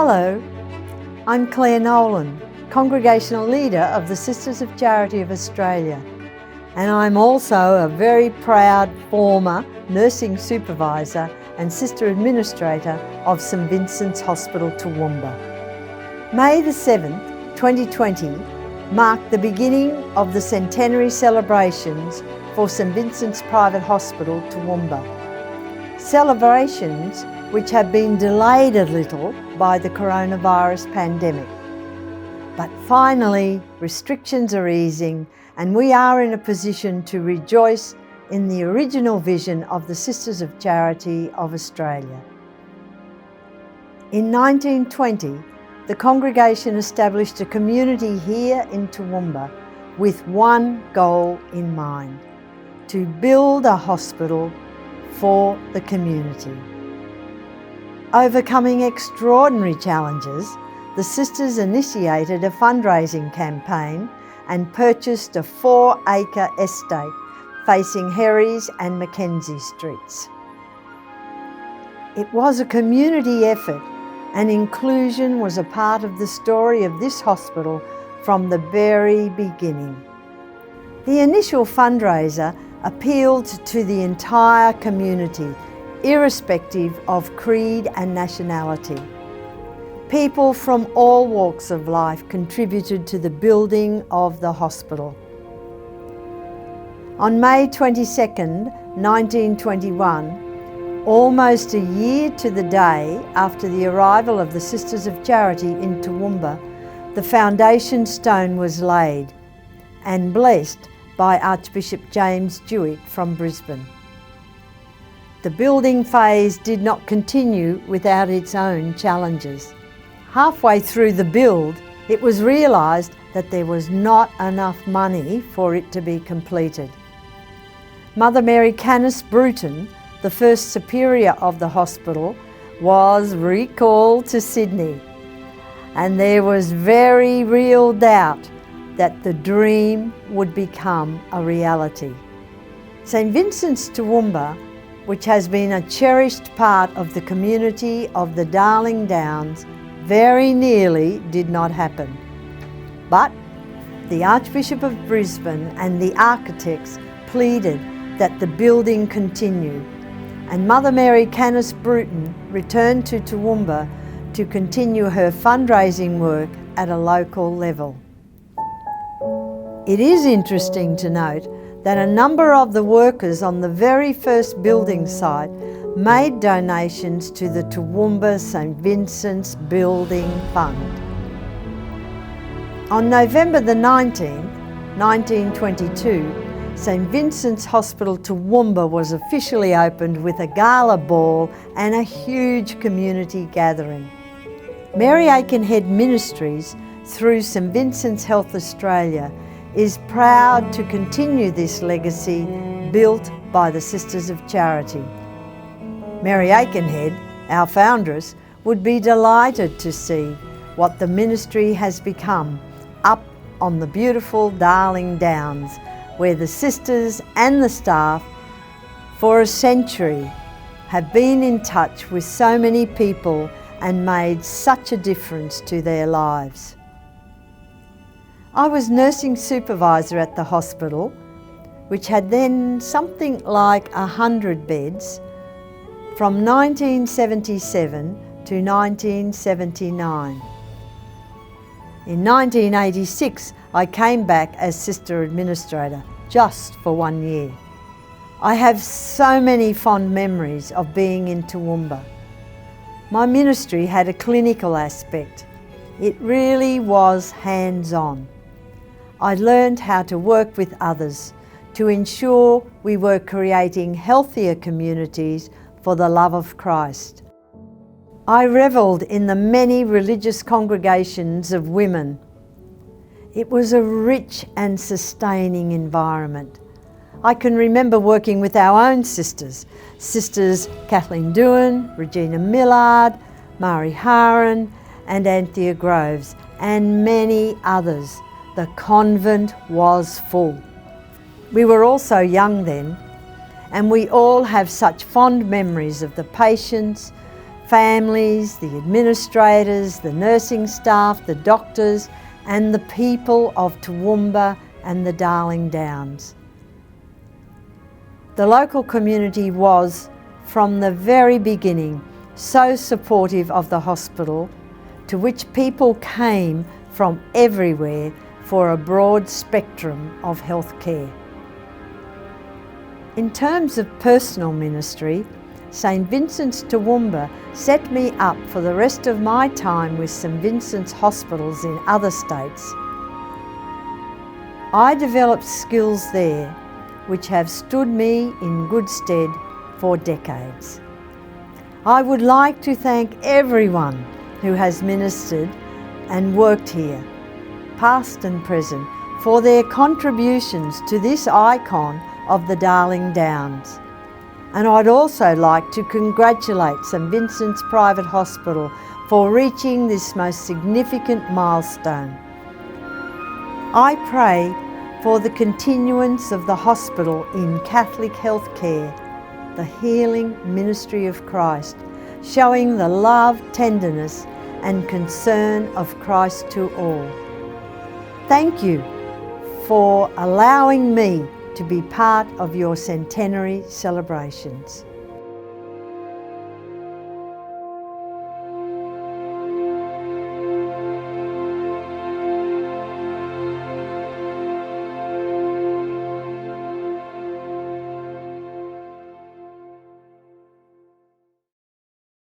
Hello, I'm Clare, Congregational Leader of the Sisters of Charity of Australia, and I'm also a very proud former nursing supervisor and Sister Administrator of St Vincent's Hospital, Toowoomba. May the 7th, 2020 marked the beginning of the centenary celebrations for St Vincent's Private Hospital, Toowoomba. Celebrations which have been delayed a little by the coronavirus pandemic. But finally, restrictions are easing and we are in a position to rejoice in the original vision of the Sisters of Charity of Australia. In 1920, the congregation established a community here in Toowoomba with one goal in mind: to build a hospital for the community. Overcoming extraordinary challenges, the sisters initiated a fundraising campaign and purchased a 4-acre estate facing Herries and Mackenzie Streets. It was a community effort, and inclusion was a part of the story of this hospital from the very beginning. The initial fundraiser appealed to the entire community, irrespective of creed and nationality. People from all walks of life contributed to the building of the hospital. On May 22nd, 1921, almost a year to the day after the arrival of the Sisters of Charity in Toowoomba, the foundation stone was laid and blessed by Archbishop James Jewett from Brisbane. The building phase did not continue without its own challenges. Halfway through the build, it was realised that there was not enough money for it to be completed. Mother Mary Canis Bruton, the first superior of the hospital, was recalled to Sydney, and there was very real doubt that the dream would become a reality. St Vincent's Toowoomba, which has been a cherished part of the community of the Darling Downs, very nearly did not happen. But the Archbishop of Brisbane and the architects pleaded that the building continue, and Mother Mary Canis Bruton returned to Toowoomba to continue her fundraising work at a local level. It is interesting to note that a number of the workers on the very first building site made donations to the Toowoomba St Vincent's Building Fund. On November the 19th, 1922, St Vincent's Hospital Toowoomba was officially opened with a gala ball and a huge community gathering. Mary Aikenhead Ministries, through St Vincent's Health Australia, is proud to continue this legacy built by the Sisters of Charity. Mary Aikenhead, our foundress, would be delighted to see what the ministry has become up on the beautiful Darling Downs, where the sisters and the staff for a century have been in touch with so many people and made such a difference to their lives. I was nursing supervisor at the hospital, which had then something like 100 beds, from 1977 to 1979. In 1986, I came back as Sister Administrator, just for 1 year. I have so many fond memories of being in Toowoomba. My ministry had a clinical aspect. It really was hands-on. I learned how to work with others to ensure we were creating healthier communities for the love of Christ. I revelled in the many religious congregations of women. It was a rich and sustaining environment. I can remember working with our own sisters, Sisters Kathleen Doohan, Regina Millard, Mari Haran and Anthea Groves, and many others. The convent was full. We were all so young then, and we all have such fond memories of the patience, families, the administrators, the nursing staff, the doctors, and the people of Toowoomba and the Darling Downs. The local community was, from the very beginning, so supportive of the hospital, to which people came from everywhere for a broad spectrum of health care. In terms of personal ministry, St Vincent's Toowoomba set me up for the rest of my time with St Vincent's hospitals in other states. I developed skills there which have stood me in good stead for decades. I would like to thank everyone who has ministered and worked here, past and present, for their contributions to this icon of the Darling Downs. And I'd also like to congratulate St Vincent's Private Hospital for reaching this most significant milestone. I pray for the continuance of the hospital in Catholic health care, the healing ministry of Christ, showing the love, tenderness and concern of Christ to all. Thank you for allowing me to be part of your centenary celebrations.